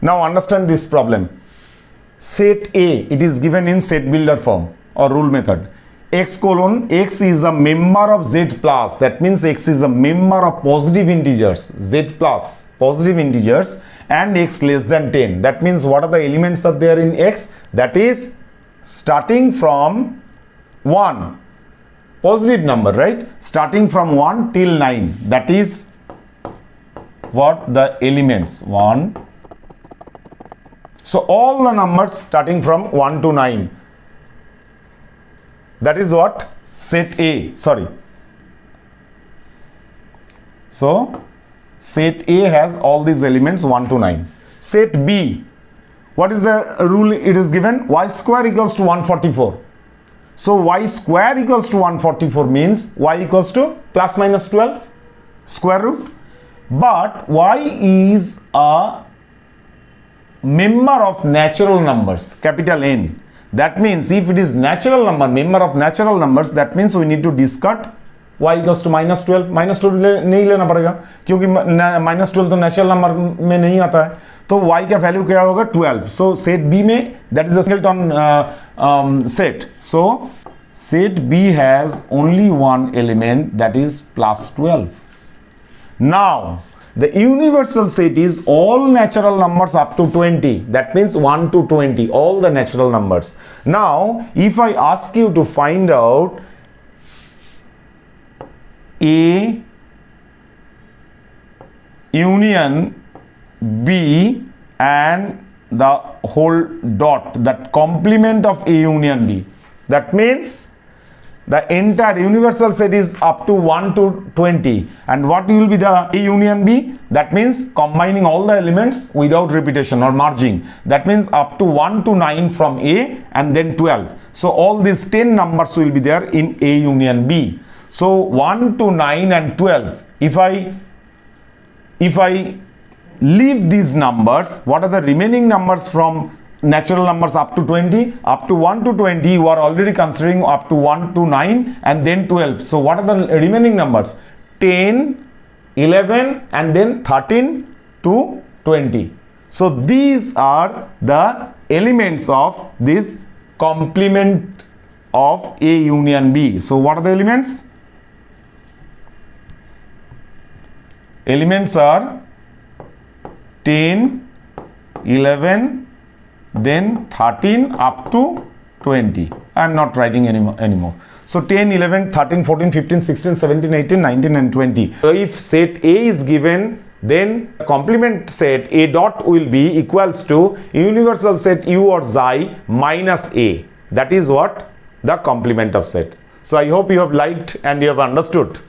Now understand this problem. Set A, it is given in set builder form or rule method. X colon, X is a member of Z plus. That means X is a member of positive integers, Z plus, positive integers, and X less than 10. That means what are the elements are there in X? That is starting from 1. Positive number, right? Starting from 1 till 9. That is what the elements 1. So all the numbers starting from 1 to 9. That is what? Set A. Sorry. So set A has all these elements 1 to 9. Set B. What is the rule it is given? Y square equals to 144. So y square equals to 144 means y equals to plus minus 12 square root. But y is a member of natural numbers, capital N. That means if it is natural number, member of natural numbers, that means we need to discard y equals to minus 12. Minus 12 नहीं लेना पड़ेगा क्योंकि minus 12 तो natural number में नहीं आता है. तो y का value क्या होगा? 12. So set B में that is a singleton set. So set B has only one element, that is plus 12. Now the universal set is all natural numbers up to 20. That means 1 to 20, all the natural numbers. Now if I ask you to find out A union B and the whole dot, that complement of A union B, that means the entire universal set is up to 1 to 20. And what will be the A union B? That means combining all the elements without repetition or merging. That means up to 1 to 9 from A and then 12. So all these 10 numbers will be there in A union B. So 1 to 9 and 12. If I leave these numbers, what are the remaining numbers from natural numbers up to 20? Up to 1 to 20, you are already considering up to 1 to 9 and then 12. So what are the remaining numbers? 10, 11 and then 13 to 20. So these are the elements of this complement of A union B. So what are the elements? Elements are 10, 11, then 13 up to 20. I am not writing anymore. So 10, 11, 13, 14, 15, 16, 17, 18, 19 and 20. So if set A is given, then the complement set A dot will be equals to universal set U or Xi minus A. That is what the complement of set. So I hope you have liked and you have understood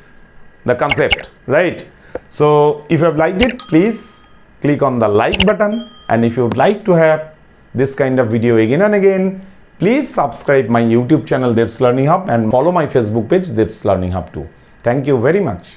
the concept, right? So if you have liked it, please click on the like button, and if you would like to have this kind of video again and again, please subscribe my YouTube channel Debs Learning Hub and follow my Facebook page Debs Learning Hub too. Thank you very much.